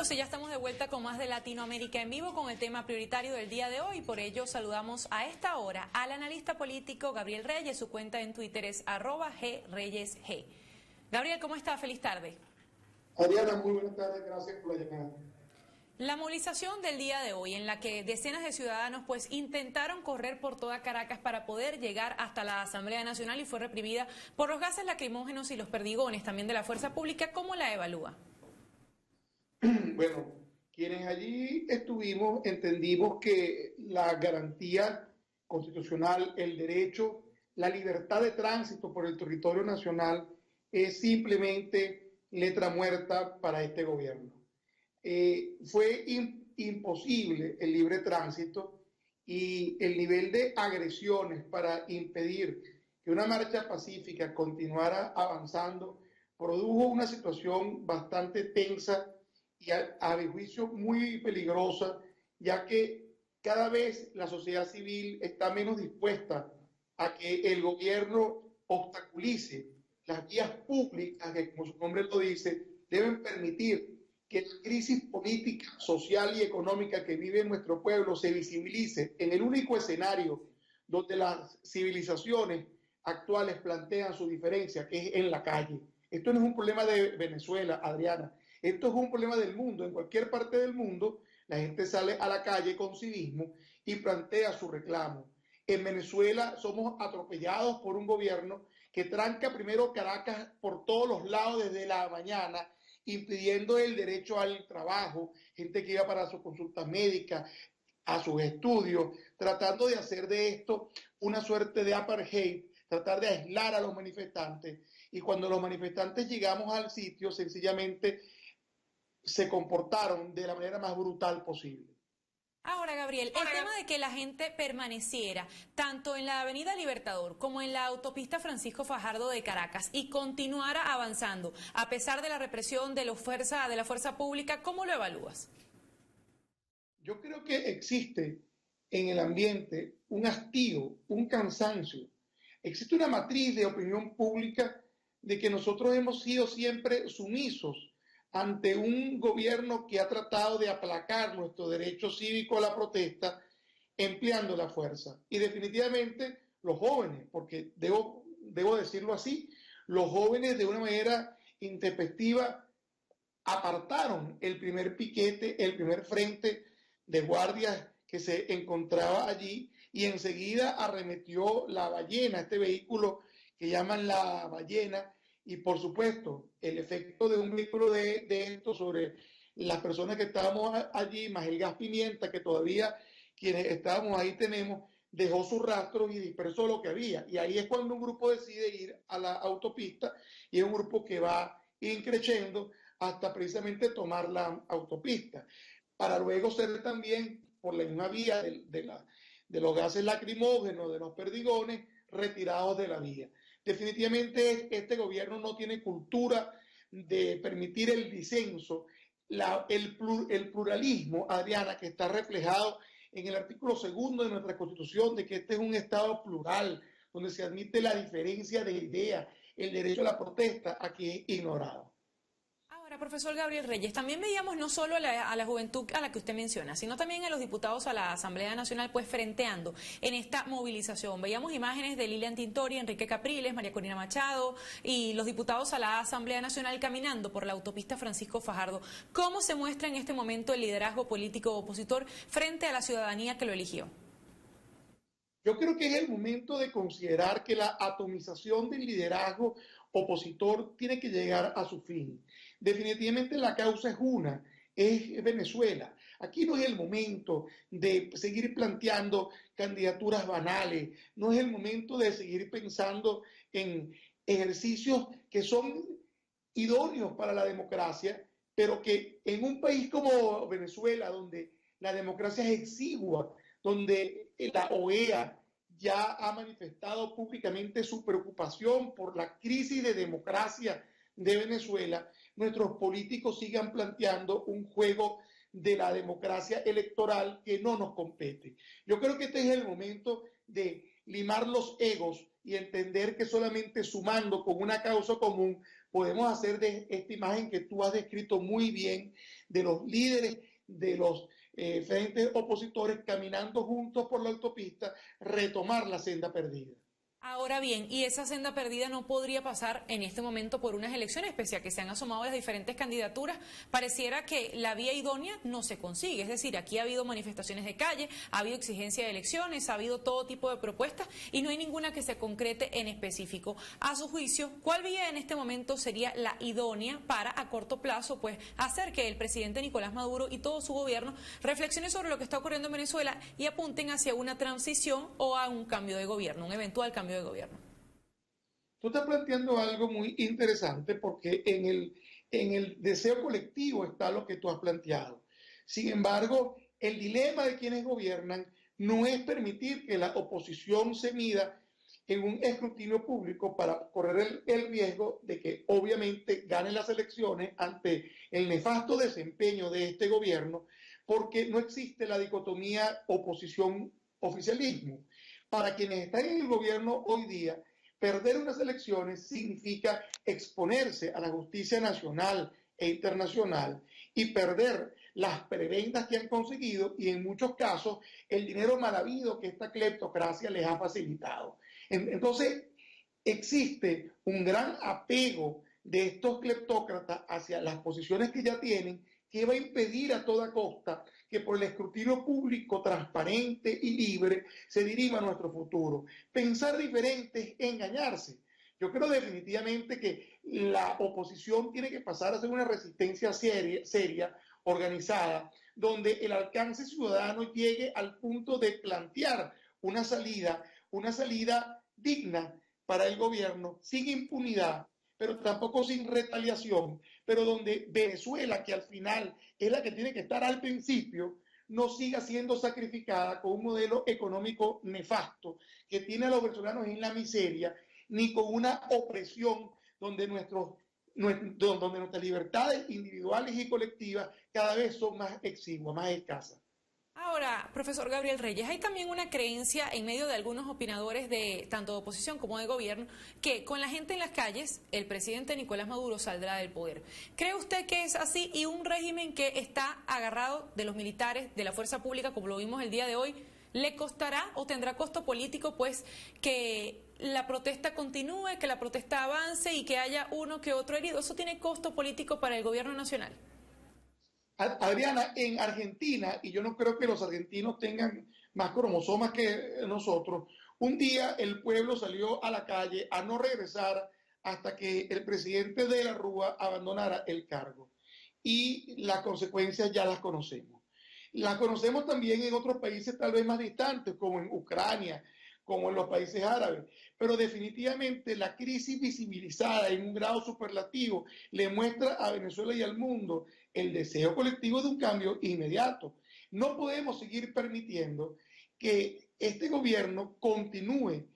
Amigos, y ya estamos de vuelta con más de Latinoamérica en vivo con el tema prioritario del día de hoy. Por ello saludamos a esta hora al analista político Gabriel Reyes. Su cuenta en Twitter es @greyesg. Gabriel, ¿cómo está? Feliz tarde. Adriana, muy buenas tardes, gracias por la llamada. La movilización del día de hoy, en la que decenas de ciudadanos pues intentaron correr por toda Caracas para poder llegar hasta la Asamblea Nacional y fue reprimida por los gases lacrimógenos y los perdigones también de la fuerza pública, ¿cómo la evalúa? Bueno, quienes allí estuvimos entendimos que la garantía constitucional, el derecho, la libertad de tránsito por el territorio nacional es simplemente letra muerta para este gobierno. Fue imposible el libre tránsito y el nivel de agresiones para impedir que una marcha pacífica continuara avanzando produjo una situación bastante tensa y a mi juicio muy peligrosa, ya que cada vez la sociedad civil está menos dispuesta a que el gobierno obstaculice las vías públicas que, como su nombre lo dice, deben permitir que la crisis política, social y económica que vive nuestro pueblo se visibilice en el único escenario donde las civilizaciones actuales plantean su diferencia, que es en la calle. Esto no es un problema de Venezuela, Adriana. Esto es un problema del mundo. En cualquier parte del mundo, la gente sale a la calle con civismo y plantea su reclamo. En Venezuela somos atropellados por un gobierno que tranca primero Caracas por todos los lados desde la mañana, impidiendo el derecho al trabajo, gente que iba para sus consultas médicas, a sus estudios, tratando de hacer de esto una suerte de apartheid, tratar de aislar a los manifestantes. Y cuando los manifestantes llegamos al sitio, sencillamente se comportaron de la manera más brutal posible. Ahora, Gabriel, el tema de que la gente permaneciera tanto en la Avenida Libertador como en la autopista Francisco Fajardo de Caracas y continuara avanzando a pesar de la represión de la fuerza pública, ¿cómo lo evalúas? Yo creo que existe en el ambiente un hastío, un cansancio. Existe una matriz de opinión pública de que nosotros hemos sido siempre sumisos ante un gobierno que ha tratado de aplacar nuestro derecho cívico a la protesta empleando la fuerza. Y definitivamente los jóvenes, porque debo decirlo así, los jóvenes de una manera intempestiva apartaron el primer piquete, el primer frente de guardias que se encontraba allí y enseguida arremetió la ballena, este vehículo que llaman la ballena, y por supuesto el efecto de un vehículo de esto sobre las personas que estábamos allí, más el gas pimienta que todavía quienes estábamos ahí tenemos, dejó sus rastros y dispersó lo que había. Y ahí es cuando un grupo decide ir a la autopista y es un grupo que va increciendo hasta precisamente tomar la autopista, para luego ser también por la misma vía de los gases lacrimógenos, de los perdigones, retirados de la vía. Definitivamente este gobierno no tiene cultura de permitir el disenso, el pluralismo, Adriana, que está reflejado en el artículo 2 de nuestra Constitución, de que este es un Estado plural, donde se admite la diferencia de ideas, el derecho a la protesta, aquí es ignorado. Ahora, profesor Gabriel Reyes, también veíamos no solo a la juventud a la que usted menciona, sino también a los diputados a la Asamblea Nacional, pues frenteando en esta movilización. Veíamos imágenes de Lilian Tintori, Enrique Capriles, María Corina Machado y los diputados a la Asamblea Nacional caminando por la autopista Francisco Fajardo. ¿Cómo se muestra en este momento el liderazgo político opositor frente a la ciudadanía que lo eligió? Yo creo que es el momento de considerar que la atomización del liderazgo opositor tiene que llegar a su fin. Definitivamente la causa es una, es Venezuela. Aquí no es el momento de seguir planteando candidaturas banales, no es el momento de seguir pensando en ejercicios que son idóneos para la democracia, pero que en un país como Venezuela, donde la democracia es exigua, donde la OEA ya ha manifestado públicamente su preocupación por la crisis de democracia de Venezuela, nuestros políticos sigan planteando un juego de la democracia electoral que no nos compete. Yo creo que este es el momento de limar los egos y entender que solamente sumando con una causa común podemos hacer de esta imagen que tú has descrito muy bien de los líderes de los frentes opositores caminando juntos por la autopista, retomar la senda perdida. Ahora bien, y esa senda perdida no podría pasar en este momento por unas elecciones, pese a que se han asomado las diferentes candidaturas, pareciera que la vía idónea no se consigue. Es decir, aquí ha habido manifestaciones de calle, ha habido exigencia de elecciones, ha habido todo tipo de propuestas y no hay ninguna que se concrete en específico. A su juicio, ¿cuál vía en este momento sería la idónea para a corto plazo pues hacer que el presidente Nicolás Maduro y todo su gobierno reflexionen sobre lo que está ocurriendo en Venezuela y apunten hacia una transición o a un cambio de gobierno, un eventual cambio de gobierno? Tú estás planteando algo muy interesante porque en el deseo colectivo está lo que tú has planteado. Sin embargo, el dilema de quienes gobiernan no es permitir que la oposición se mida en un escrutinio público para correr el riesgo de que obviamente ganen las elecciones ante el nefasto desempeño de este gobierno, porque no existe la dicotomía oposición-oficialismo. Para quienes están en el gobierno hoy día, perder unas elecciones significa exponerse a la justicia nacional e internacional y perder las prebendas que han conseguido y en muchos casos el dinero mal habido que esta cleptocracia les ha facilitado. Entonces, existe un gran apego de estos cleptócratas hacia las posiciones que ya tienen, que va a impedir a toda costa que por el escrutinio público, transparente y libre se diriva nuestro futuro. Pensar diferente es engañarse. Yo creo definitivamente que la oposición tiene que pasar a ser una resistencia seria, organizada, donde el alcance ciudadano llegue al punto de plantear una salida digna para el gobierno, sin impunidad, pero tampoco sin retaliación, pero donde Venezuela, que al final es la que tiene que estar al principio, no siga siendo sacrificada con un modelo económico nefasto que tiene a los venezolanos en la miseria, ni con una opresión donde nuestras libertades individuales y colectivas cada vez son más exiguas, más escasas. Ahora, profesor Gabriel Reyes, hay también una creencia en medio de algunos opinadores de tanto de oposición como de gobierno que con la gente en las calles el presidente Nicolás Maduro saldrá del poder. ¿Cree usted que es así y un régimen que está agarrado de los militares, de la fuerza pública, como lo vimos el día de hoy, le costará o tendrá costo político pues que la protesta continúe, que la protesta avance y que haya uno que otro herido? ¿Eso tiene costo político para el gobierno nacional? Adriana, en Argentina, y yo no creo que los argentinos tengan más cromosomas que nosotros, un día el pueblo salió a la calle a no regresar hasta que el presidente de la Rúa abandonara el cargo. Y las consecuencias ya las conocemos. Las conocemos también en otros países tal vez más distantes, como en Ucrania, como en los países árabes. Pero definitivamente la crisis visibilizada en un grado superlativo le muestra a Venezuela y al mundo el deseo colectivo de un cambio inmediato. No podemos seguir permitiendo que este gobierno continúe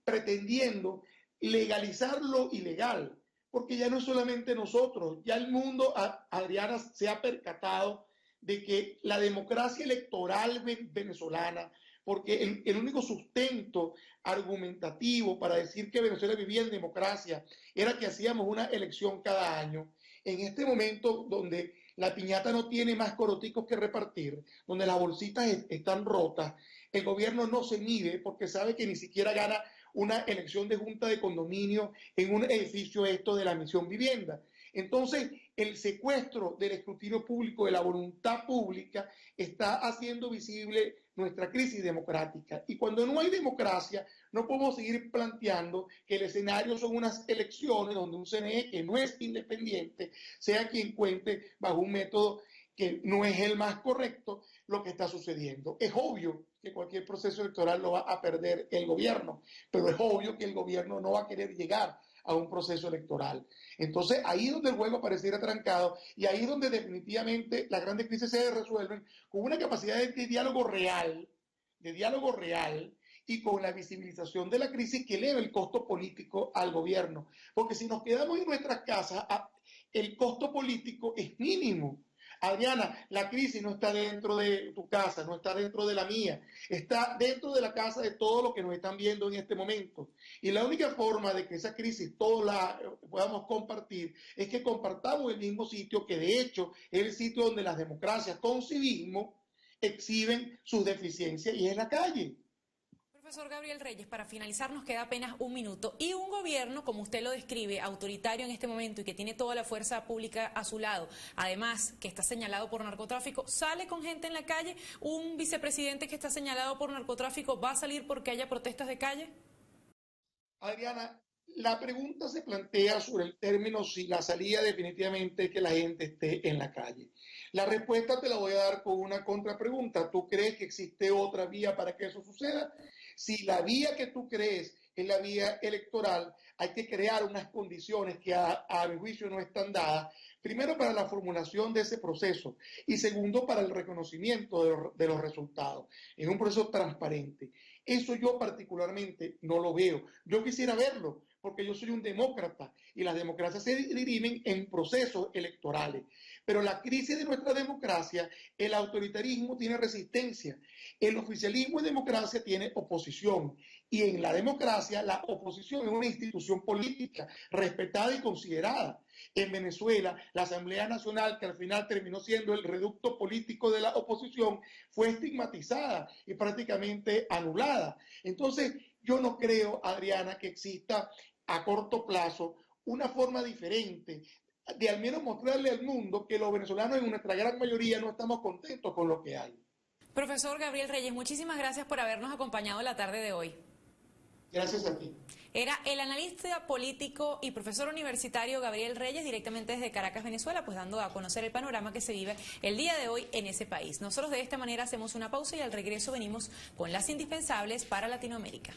pretendiendo legalizar lo ilegal, porque ya no es solamente nosotros, ya el mundo, Adriana, se ha percatado de que la democracia electoral venezolana, porque el único sustento argumentativo para decir que Venezuela vivía en democracia era que hacíamos una elección cada año. En este momento donde la piñata no tiene más coroticos que repartir, donde las bolsitas están rotas, el gobierno no se mide porque sabe que ni siquiera gana una elección de junta de condominio en un edificio esto de la misión vivienda. Entonces, el secuestro del escrutinio público, de la voluntad pública, está haciendo visible nuestra crisis democrática. Y cuando no hay democracia, no podemos seguir planteando que el escenario son unas elecciones donde un CNE que no es independiente sea quien cuente bajo un método que no es el más correcto lo que está sucediendo. Es obvio que cualquier proceso electoral lo va a perder el gobierno, pero es obvio que el gobierno no va a querer llegar a un proceso electoral. Entonces, ahí es donde el juego pareciera trancado y ahí es donde definitivamente las grandes crisis se resuelven con una capacidad de diálogo real, y con la visibilización de la crisis que eleva el costo político al gobierno. Porque si nos quedamos en nuestras casas, el costo político es mínimo. Adriana, la crisis no está dentro de tu casa, no está dentro de la mía, está dentro de la casa de todos los que nos están viendo en este momento. Y la única forma de que esa crisis todos la podamos compartir es que compartamos el mismo sitio, que de hecho es el sitio donde las democracias con civismo exhiben sus deficiencias, y es la calle. Profesor Gabriel Reyes, para finalizar nos queda apenas un minuto y un gobierno, como usted lo describe, autoritario en este momento y que tiene toda la fuerza pública a su lado, además que está señalado por narcotráfico, sale con gente en la calle. Un vicepresidente que está señalado por narcotráfico va a salir porque haya protestas de calle. Adriana, la pregunta se plantea sobre el término si la salida definitivamente es que la gente esté en la calle. La respuesta te la voy a dar con una contrapregunta. ¿Tú crees que existe otra vía para que eso suceda? Si la vía que tú crees es la vía electoral, hay que crear unas condiciones que a mi juicio no están dadas, primero para la formulación de ese proceso y segundo para el reconocimiento de los resultados en un proceso transparente. Eso yo particularmente no lo veo. Yo quisiera verlo porque yo soy un demócrata y las democracias se dirimen en procesos electorales. Pero la crisis de nuestra democracia, el autoritarismo tiene resistencia, el oficialismo de democracia tiene oposición, y en la democracia la oposición es una institución política respetada y considerada. En Venezuela, la Asamblea Nacional, que al final terminó siendo el reducto político de la oposición, fue estigmatizada y prácticamente anulada. Entonces, yo no creo, Adriana, que exista a corto plazo una forma diferente de al menos mostrarle al mundo que los venezolanos en nuestra gran mayoría no estamos contentos con lo que hay. Profesor Gabriel Reyes, muchísimas gracias por habernos acompañado la tarde de hoy. Gracias a ti. Era el analista político y profesor universitario Gabriel Reyes, directamente desde Caracas, Venezuela, pues dando a conocer el panorama que se vive el día de hoy en ese país. Nosotros de esta manera hacemos una pausa y al regreso venimos con las indispensables para Latinoamérica.